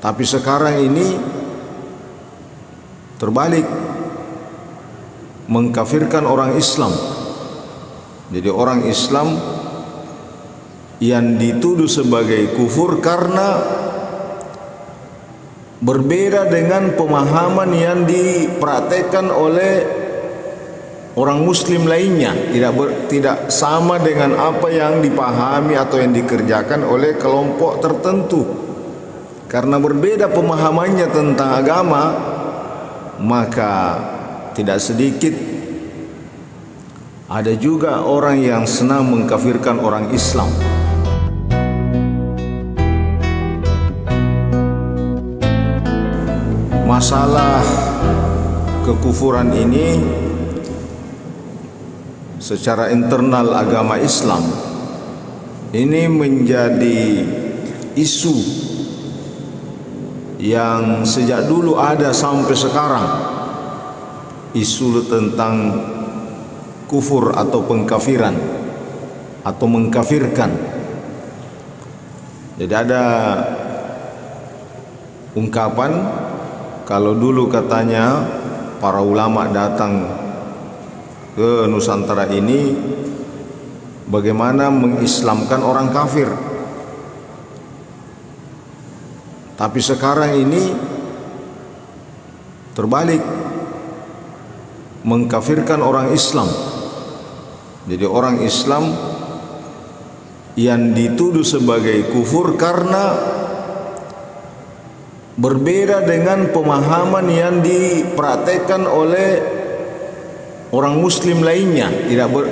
Tapi sekarang ini terbalik, mengkafirkan orang Islam. Jadi orang Islam yang dituduh sebagai kufur karena berbeda dengan pemahaman yang dipraktekkan oleh orang Muslim lainnya, tidak sama dengan apa yang dipahami atau yang dikerjakan oleh kelompok tertentu. Karena berbeda pemahamannya tentang agama, maka tidak sedikit ada juga orang yang senang mengkafirkan orang Islam. Masalah kekufuran ini secara internal agama Islam ini menjadi isu yang sejak dulu ada sampai sekarang, isu tentang kufur atau pengkafiran atau mengkafirkan. Jadi ada ungkapan, kalau dulu katanya para ulama datang ke Nusantara ini bagaimana mengislamkan orang kafir. Tapi sekarang ini terbalik, mengkafirkan orang Islam. Jadi orang Islam yang dituduh sebagai kufur karena berbeda dengan pemahaman yang dipraktekkan oleh orang Muslim lainnya,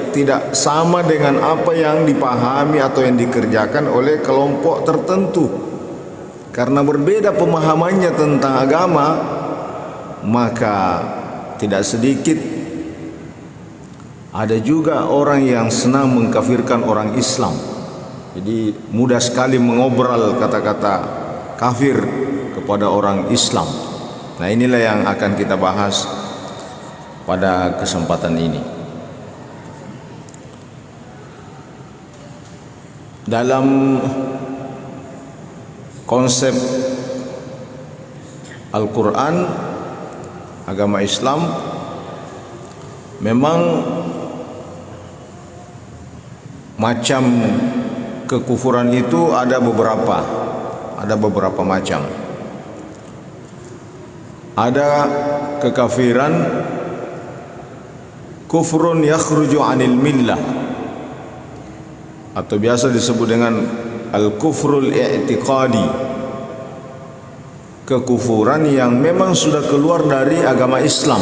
tidak sama dengan apa yang dipahami atau yang dikerjakan oleh kelompok tertentu. Karena berbeda pemahamannya tentang agama, maka tidak sedikit ada juga orang yang senang mengkafirkan orang Islam. Jadi mudah sekali mengobrol kata-kata kafir kepada orang Islam. Nah, inilah yang akan kita bahas pada kesempatan ini. Dalam konsep Al-Quran, agama Islam, memang macam kekufuran itu ada beberapa macam. Ada kekafiran kufrun yakhruju anil millah, atau biasa disebut dengan al-kufrul i'tiqadi, kekufuran yang memang sudah keluar dari agama Islam,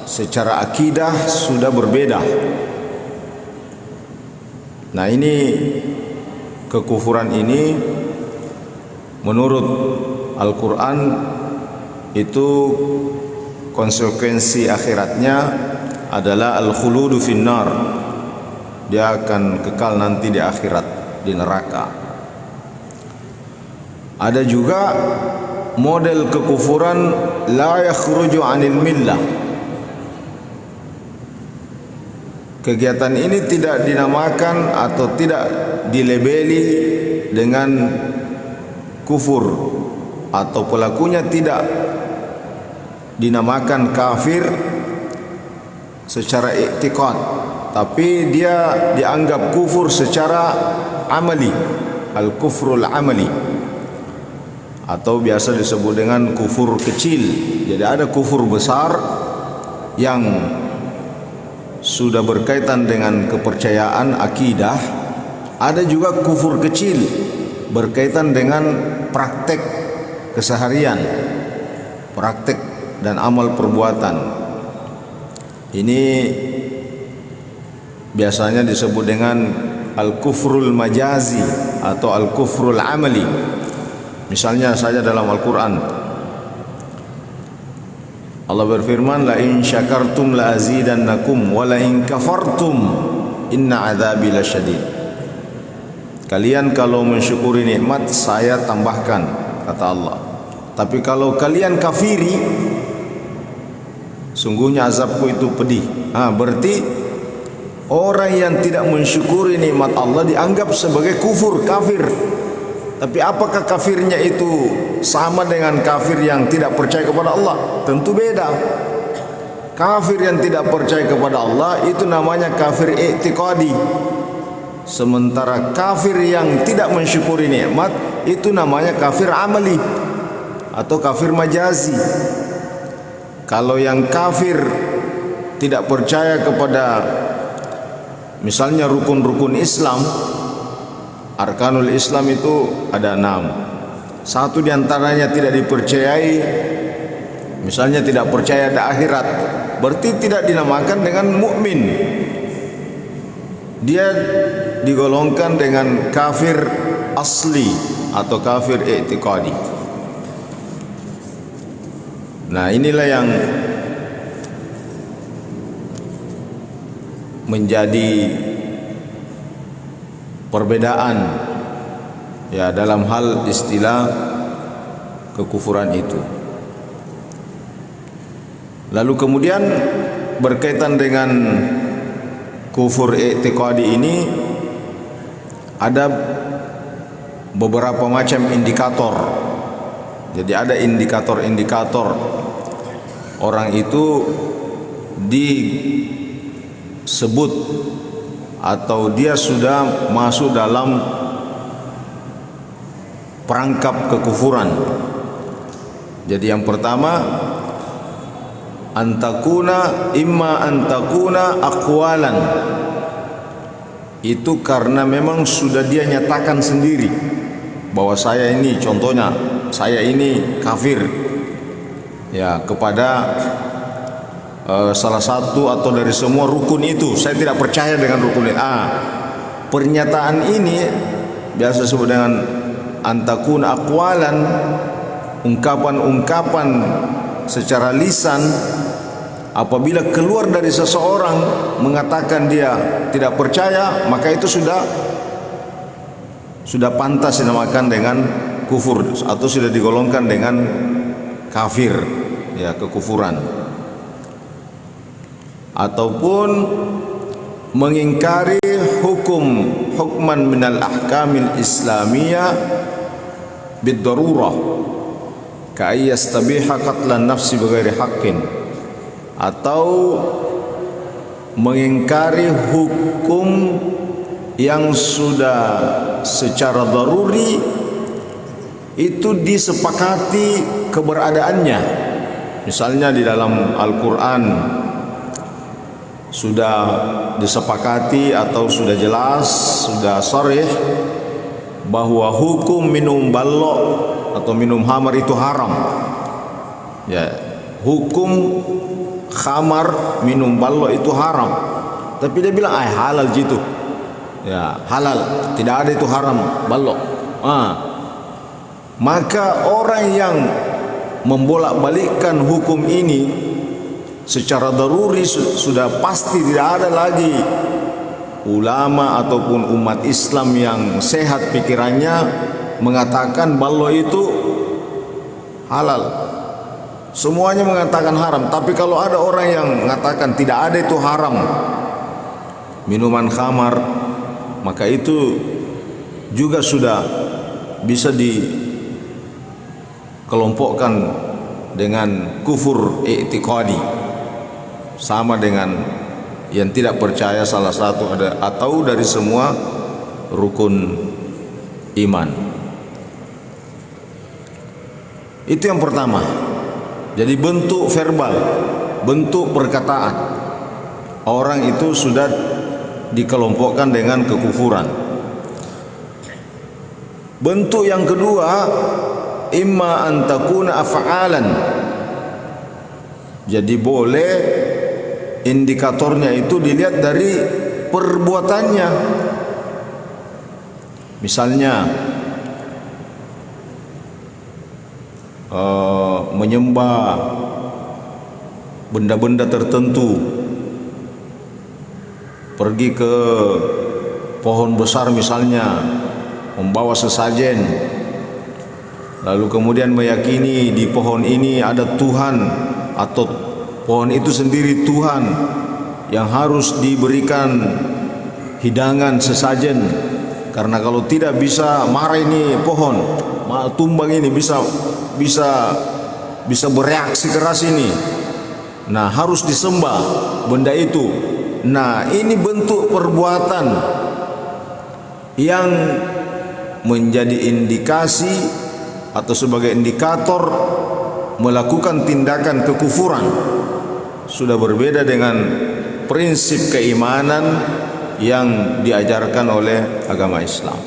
secara akidah sudah berbeda. Nah, ini kekufuran ini menurut Al-Quran itu konsekuensi akhiratnya adalah al-khuludu finnar, dia akan kekal nanti di akhirat, di neraka. Ada juga model kekufuran la yakhruju anil millah. Kegiatan ini tidak dinamakan atau tidak dilabeli dengan kufur, atau pelakunya tidak dinamakan kafir secara i'tiqad, tapi dia dianggap kufur secara amali, al-kufrul amali, atau biasa disebut dengan kufur kecil. Jadi ada kufur besar yang sudah berkaitan dengan kepercayaan akidah, ada juga kufur kecil berkaitan dengan praktek keseharian, praktek dan amal perbuatan. Ini biasanya disebut dengan al-kufrul majazi atau al-kufrul amali. Misalnya saja dalam Al-Quran, Allah berfirman, la in syakartum la azidannakum wa la in kafartum inna adzabi lasyadid. Kalian kalau mensyukuri nikmat, saya tambahkan, kata Allah. Tapi kalau kalian kafiri, sungguhnya azabku itu pedih. Berarti orang yang tidak mensyukuri nikmat Allah dianggap sebagai kufur, kafir. Tapi apakah kafirnya itu sama dengan kafir yang tidak percaya kepada Allah? Tentu beda. Kafir yang tidak percaya kepada Allah itu namanya kafir i'tiqadi. Sementara kafir yang tidak mensyukuri nikmat itu namanya kafir amali atau kafir majazi. Kalau yang kafir tidak percaya kepada misalnya rukun-rukun Islam, arkanul Islam itu ada 6. Satu diantaranya tidak dipercayai, misalnya tidak percaya ada akhirat, berarti tidak dinamakan dengan mukmin. Dia digolongkan dengan kafir asli atau kafir i'tiqadi. Nah, inilah yang menjadi perbedaan ya dalam hal istilah kekufuran itu. Lalu kemudian berkaitan dengan kufur i'tiqadi ini ada beberapa macam indikator. Jadi ada indikator-indikator orang itu disebut atau dia sudah masuk dalam perangkap kekufuran. Jadi yang pertama, imma antakuna aqwalan. Itu karena memang sudah dia nyatakan sendiri bahwa saya ini, contohnya saya ini kafir ya kepada salah satu atau dari semua rukun itu, saya tidak percaya dengan rukun itu. Pernyataan ini biasa disebut dengan antakun aqwalan, ungkapan-ungkapan secara lisan. Apabila keluar dari seseorang mengatakan dia tidak percaya, maka itu sudah pantas dinamakan dengan kufur atau sudah digolongkan dengan kafir ya, kekufuran. Ataupun mengingkari hukman minal ahkamil islamiyah bid-darurah ka ayyastabiha qatlan nafsi bighairi haqqin, atau mengingkari hukum yang sudah secara daruri itu disepakati keberadaannya. Misalnya di dalam Al-Quran sudah disepakati atau sudah jelas, sudah sharih bahwa hukum minum ballo atau minum khamar itu haram. Ya, hukum khamar minum ballo itu haram. Tapi dia bilang halal gitu. Ya, halal, tidak ada itu haram ballo. Maka orang yang membolak-balikkan hukum ini secara daruri sudah pasti tidak ada lagi ulama ataupun umat Islam yang sehat pikirannya mengatakan ballo itu halal. Semuanya mengatakan haram. Tapi kalau ada orang yang mengatakan tidak ada itu haram minuman khamar, maka itu juga sudah bisa dikelompokkan dengan kufur i'tiqadi, sama dengan yang tidak percaya salah satu ada atau dari semua rukun iman. Itu yang pertama. Jadi bentuk verbal, bentuk perkataan orang itu sudah dikelompokkan dengan kekufuran. Bentuk yang kedua, imma an takuna af'alan. Jadi boleh indikatornya itu dilihat dari perbuatannya. Misalnya menyembah benda-benda tertentu, pergi ke pohon besar misalnya, membawa sesajen, lalu kemudian meyakini di pohon ini ada Tuhan atau pohon itu sendiri Tuhan yang harus diberikan hidangan sesajen Karena kalau tidak bisa marah ini pohon, tumbang ini bisa bereaksi keras ini. Nah, harus disembah benda itu. Nah, ini bentuk perbuatan yang menjadi indikasi atau sebagai indikator melakukan tindakan kekufuran. Sudah berbeda dengan prinsip keimanan yang diajarkan oleh agama Islam.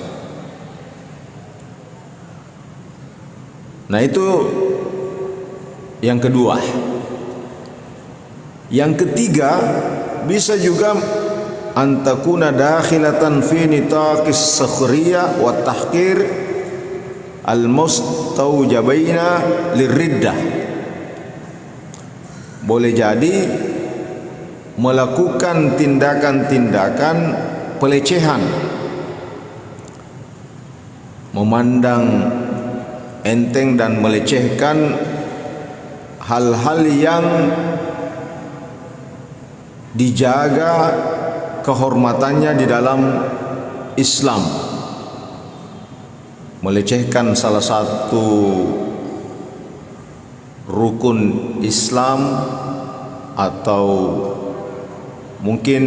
Nah, itu yang kedua. Yang ketiga, bisa juga antakuna dakhilatan fi nitaqis sakhriyah wa tahqir al-mustawjabaina liriddah. Boleh jadi melakukan tindakan-tindakan pelecehan, memandang enteng dan melecehkan hal-hal yang dijaga kehormatannya di dalam Islam, melecehkan salah satu rukun Islam, atau mungkin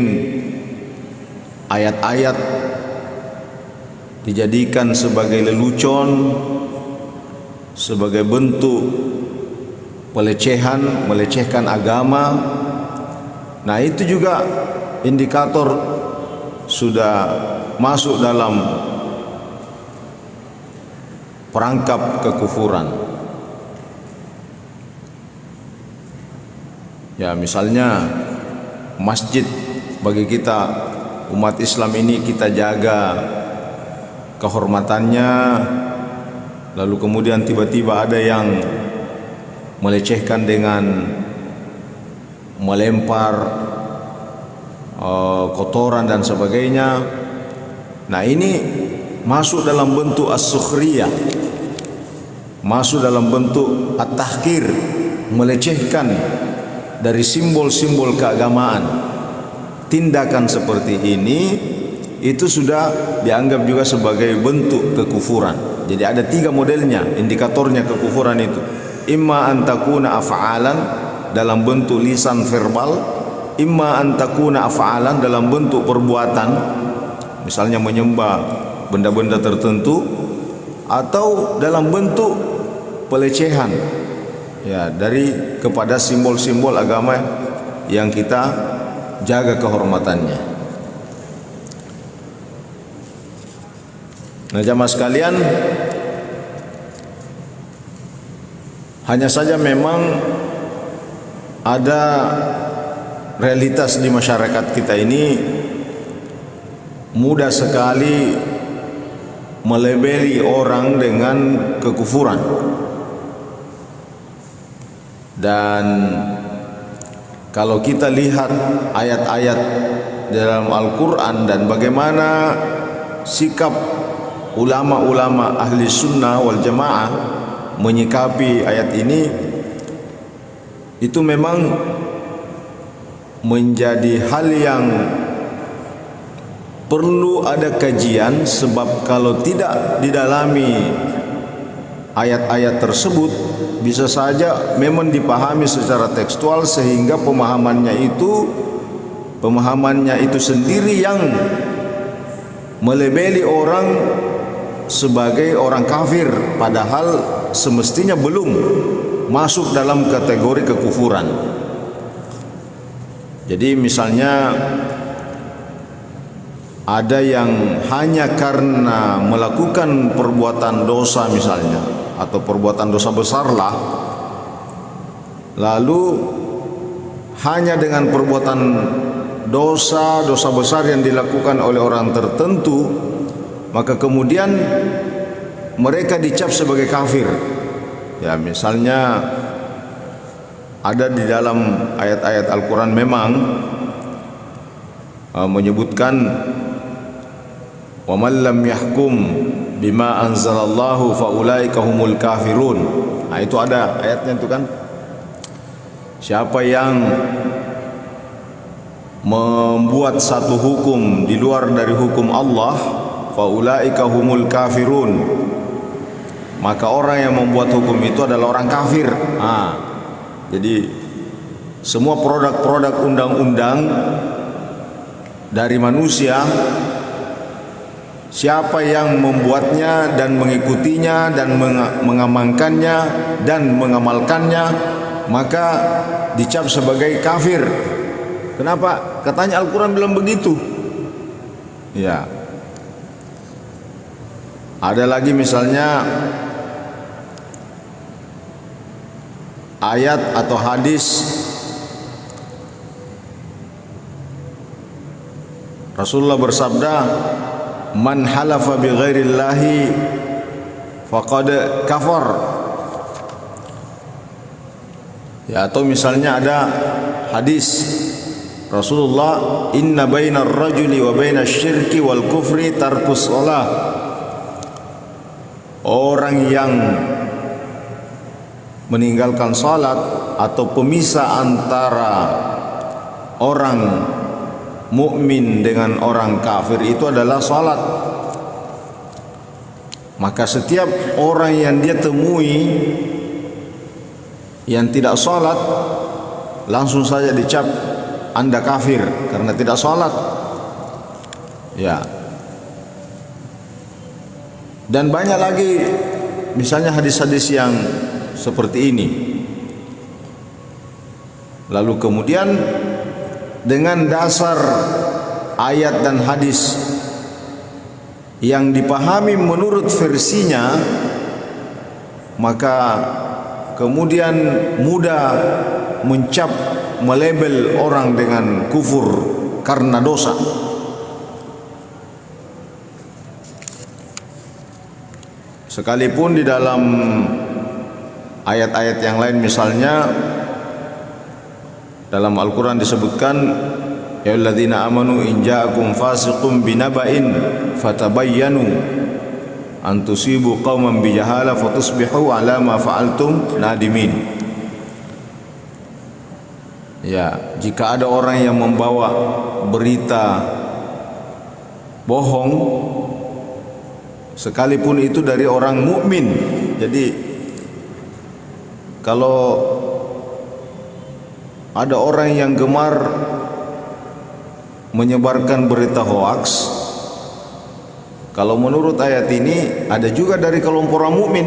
ayat-ayat dijadikan sebagai lelucon, sebagai bentuk pelecehan, melecehkan agama. Nah, itu juga indikator sudah masuk dalam perangkap kekufuran. Ya, misalnya masjid, bagi kita umat Islam ini kita jaga kehormatannya, lalu kemudian tiba-tiba ada yang melecehkan dengan melempar kotoran dan sebagainya. Nah, ini masuk dalam bentuk as-sukhriyah, masuk dalam bentuk at-tahqir, melecehkan dari simbol-simbol keagamaan. Tindakan seperti ini itu sudah dianggap juga sebagai bentuk kekufuran. Jadi ada 3 modelnya, indikatornya kekufuran itu. Imma antakuna af'alan, dalam bentuk lisan verbal, imma antakuna af'alan, dalam bentuk perbuatan, misalnya menyembah benda-benda tertentu, atau dalam bentuk pelecehan, ya, dari kepada simbol-simbol agama yang kita jaga kehormatannya. Nah, jamaah sekalian, hanya saja memang ada realitas di masyarakat kita ini mudah sekali melabeli orang dengan kekufuran. Dan kalau kita lihat ayat-ayat dalam Al-Quran dan bagaimana sikap ulama-ulama ahli sunnah wal jamaah menyikapi ayat ini, itu memang menjadi hal yang perlu ada kajian. Sebab kalau tidak didalami ayat-ayat tersebut, bisa saja memang dipahami secara tekstual sehingga pemahamannya itu sendiri yang melabeli orang sebagai orang kafir, padahal semestinya belum masuk dalam kategori kekufuran. Jadi misalnya ada yang hanya karena melakukan perbuatan dosa misalnya, atau perbuatan dosa besar lah, lalu hanya dengan perbuatan dosa besar yang dilakukan oleh orang tertentu, maka kemudian mereka dicap sebagai kafir. Ya, misalnya ada di dalam ayat-ayat Al-Quran memang menyebutkan wa man lam yahkum bima anzalallahu faulaika humul kafirun. Nah, itu ada ayatnya itu kan. Siapa yang membuat satu hukum di luar dari hukum Allah, faulaika humul kafirun, maka orang yang membuat hukum itu adalah orang kafir. Jadi semua produk-produk undang-undang dari manusia, siapa yang membuatnya dan mengikutinya dan mengamankannya dan mengamalkannya, maka dicap sebagai kafir. Kenapa? Katanya Al-Quran bilang begitu. Ya. Ada lagi misalnya ayat atau hadis Rasulullah bersabda, man halafa bi ghairillahi faqad kafar. Ya, atau misalnya ada hadis Rasulullah, inna bainar rajuli wa bainas syirki wal kufri tarkus shalah. Orang yang meninggalkan salat atau pemisah antara orang mukmin dengan orang kafir itu adalah salat. Maka setiap orang yang dia temui yang tidak salat, langsung saja dicap Anda kafir karena tidak salat. Ya. Dan banyak lagi misalnya hadis-hadis yang seperti ini. Lalu kemudian dengan dasar ayat dan hadis yang dipahami menurut versinya, maka kemudian mudah mencap, melabel orang dengan kufur karena dosa. Sekalipun di dalam ayat-ayat yang lain, misalnya dalam Al-Quran disebutkan, ya alladzina amanu in ja'akum fasiqun binaba'in fatabayyanu an tusibu qauman bijahala fatusbihu ala ma fa'altum nadimin. Ya, jika ada orang yang membawa berita bohong, sekalipun itu dari orang mukmin. Jadi kalau ada orang yang gemar menyebarkan berita hoaks, kalau menurut ayat ini ada juga dari kelompok orang mukmin.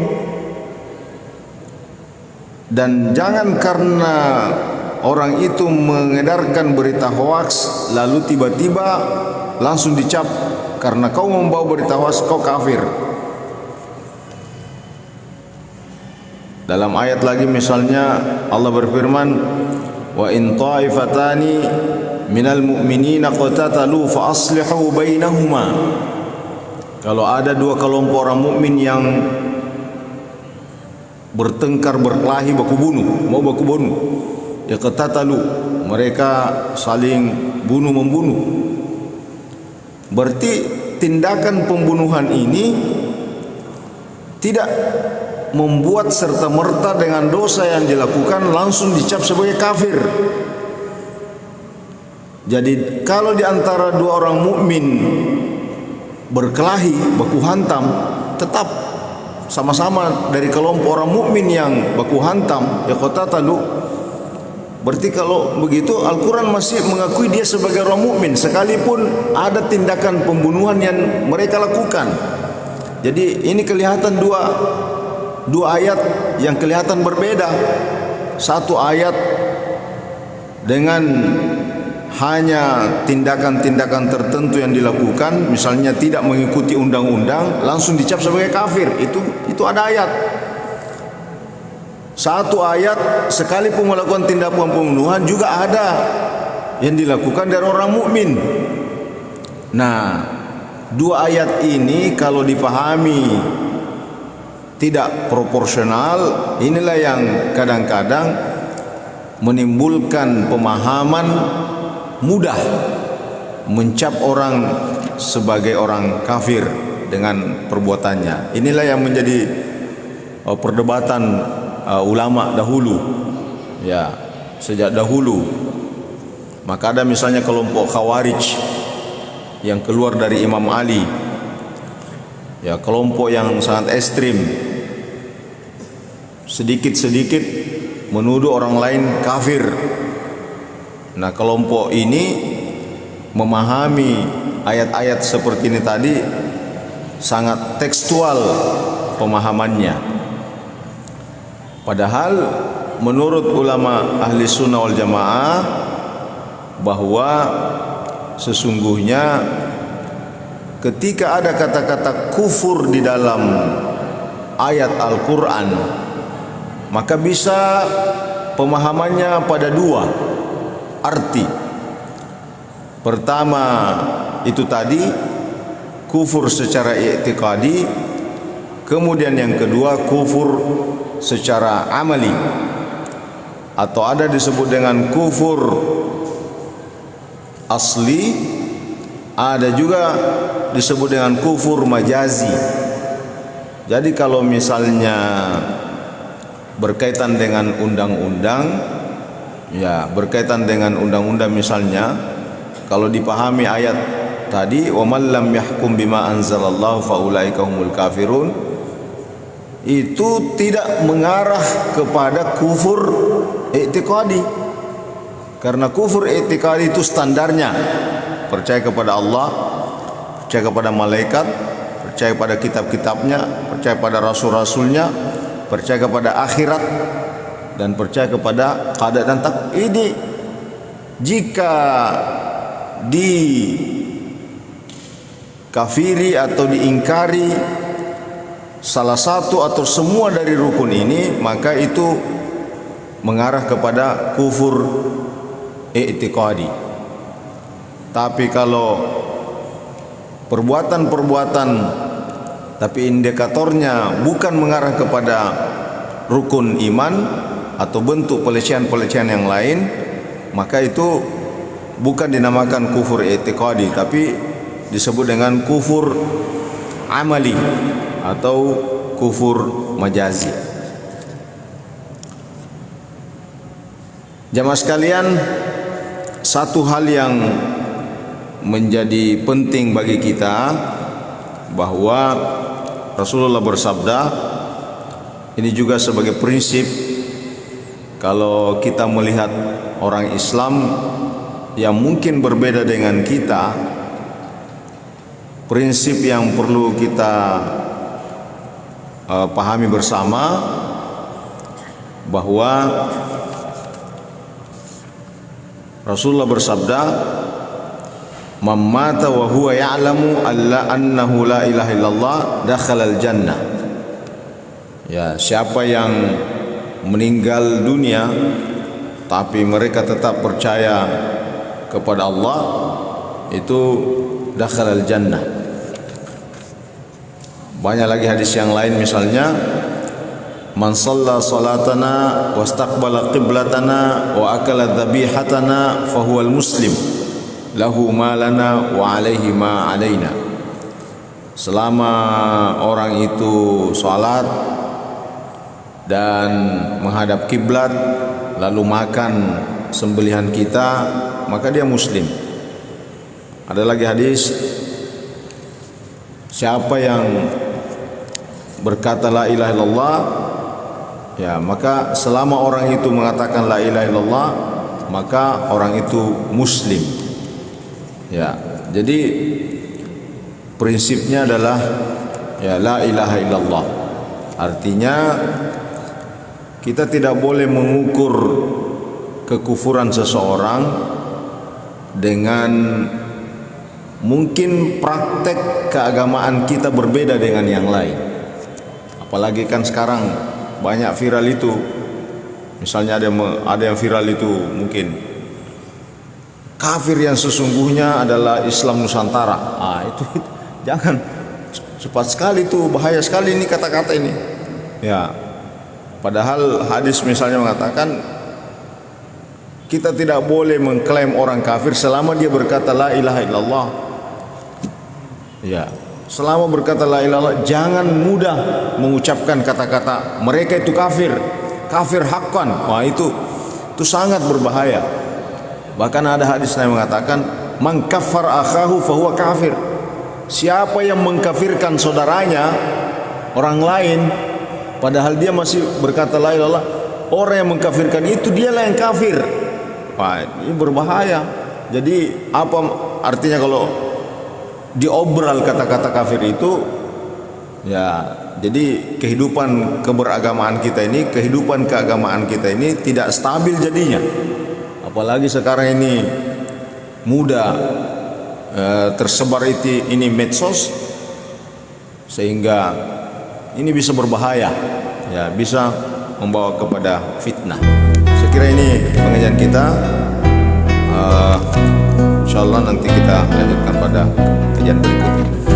Dan jangan karena orang itu mengedarkan berita hoaks lalu tiba-tiba langsung dicap, karena kau membawa berita hoaks kau kafir. Dalam ayat lagi misalnya Allah berfirman, wa in ta'ifatani minal mu'minina qatatalu fa aslihu bainahuma. Kalau ada dua kelompok orang mukmin yang bertengkar, berkelahi, baku bunuh, ya qatatalu, mereka saling bunuh membunuh. Berarti tindakan pembunuhan ini tidak membuat serta-merta dengan dosa yang dilakukan langsung dicap sebagai kafir. Jadi kalau di antara dua orang mukmin berkelahi, baku hantam, tetap sama-sama dari kelompok orang mukmin yang baku hantam, ya qatatalu. Berarti kalau begitu Al-Quran masih mengakui dia sebagai orang mukmin sekalipun ada tindakan pembunuhan yang mereka lakukan. Jadi ini kelihatan dua ayat yang kelihatan berbeda. Satu ayat dengan hanya tindakan-tindakan tertentu yang dilakukan, misalnya tidak mengikuti undang-undang, langsung dicap sebagai kafir. Itu ada ayat. Satu ayat sekalipun melakukan tindakan pembunuhan juga ada yang dilakukan dari orang mukmin. Nah, dua ayat ini kalau dipahami tidak proporsional, inilah yang kadang-kadang menimbulkan pemahaman mudah mencap orang sebagai orang kafir dengan perbuatannya. Inilah yang menjadi perdebatan ulama dahulu, ya, sejak dahulu. Maka ada misalnya kelompok Khawarij yang keluar dari Imam Ali, Ya, kelompok yang sangat ekstrim, sedikit-sedikit menuduh orang lain kafir. Nah, kelompok ini memahami ayat-ayat seperti ini tadi sangat tekstual pemahamannya. Padahal menurut ulama ahli sunnah wal jamaah bahwa sesungguhnya ketika ada kata-kata kufur di dalam ayat Al-Quran, maka bisa pemahamannya pada dua arti. Pertama itu tadi kufur secara i'tiqadi, kemudian yang kedua kufur secara amali, atau ada disebut dengan kufur asli, ada juga disebut dengan kufur majazi. Jadi kalau misalnya berkaitan dengan undang-undang, ya berkaitan dengan undang-undang misalnya, kalau dipahami ayat tadi wa man lam yahkum bima anzalallahu faulaika humul kafirun, itu tidak mengarah kepada kufur i'tiqadi, karena kufur i'tiqadi itu standarnya percaya kepada Allah, percaya kepada malaikat, percaya pada kitab-kitabnya, percaya pada rasul-rasulnya, percaya kepada akhirat, dan percaya kepada qada dan takdir. Ini jika dikafiri atau diingkari salah satu atau semua dari rukun ini, maka itu mengarah kepada kufur i'tiqadi. Tapi kalau perbuatan-perbuatan tapi indikatornya bukan mengarah kepada rukun iman atau bentuk pelecehan-pelecehan yang lain, maka itu bukan dinamakan kufur i'tiqadi, tapi disebut dengan kufur amali atau kufur majazi. Jamaah sekalian, satu hal yang menjadi penting bagi kita bahwa Rasulullah bersabda, ini juga sebagai prinsip kalau kita melihat orang Islam yang mungkin berbeda dengan kita, prinsip yang perlu kita pahami bersama bahwa Rasulullah bersabda, "Man mata wa huwa ya'lamu annahu la ilaha illallah dakhalal jannah." Ya, siapa yang meninggal dunia tapi mereka tetap percaya kepada Allah, itu dakhalal jannah. Banyak lagi hadis yang lain, misalnya man shalla salatana wastaqbala qiblatana wa akala dhabihatana fahuwal muslim lahu ma lana wa alaihi ma alaina. Selama orang itu salat dan menghadap kiblat lalu makan sembelihan kita, maka dia muslim. Ada lagi hadis, siapa yang berkata la ilaha illallah, ya maka selama orang itu mengatakan la ilaha illallah, maka orang itu muslim. Ya, jadi prinsipnya adalah ya la ilaha illallah. Artinya kita tidak boleh mengukur kekufuran seseorang dengan mungkin praktek keagamaan kita berbeda dengan yang lain. Apalagi kan sekarang banyak viral itu, misalnya ada yang viral itu mungkin kafir yang sesungguhnya adalah Islam Nusantara. Itu jangan, cepat sekali itu, bahaya sekali ini kata-kata ini. Ya, padahal hadis misalnya mengatakan kita tidak boleh mengklaim orang kafir selama dia berkata la ilaha illallah. Ya, selama berkata la ilaha illallah, jangan mudah mengucapkan kata-kata mereka itu kafir, kafir haqqan. Itu sangat berbahaya. Bahkan ada hadis yang mengatakan man kaffar akhahu fahuwa kafir. Siapa yang mengkafirkan saudaranya, orang lain, padahal dia masih berkata la ilaha illallah, orang yang mengkafirkan itu dialah yang kafir. Wah, ini berbahaya. Jadi apa artinya kalau diobral kata-kata kafir itu? Ya, jadi kehidupan keberagamaan kita ini, kehidupan keagamaan kita ini tidak stabil jadinya. Apalagi sekarang ini mudah tersebar ini medsos, sehingga ini bisa berbahaya, ya, bisa membawa kepada fitnah. Saya kira ini pengajian kita. Insyaallah nanti kita lanjutkan pada kajian berikutnya.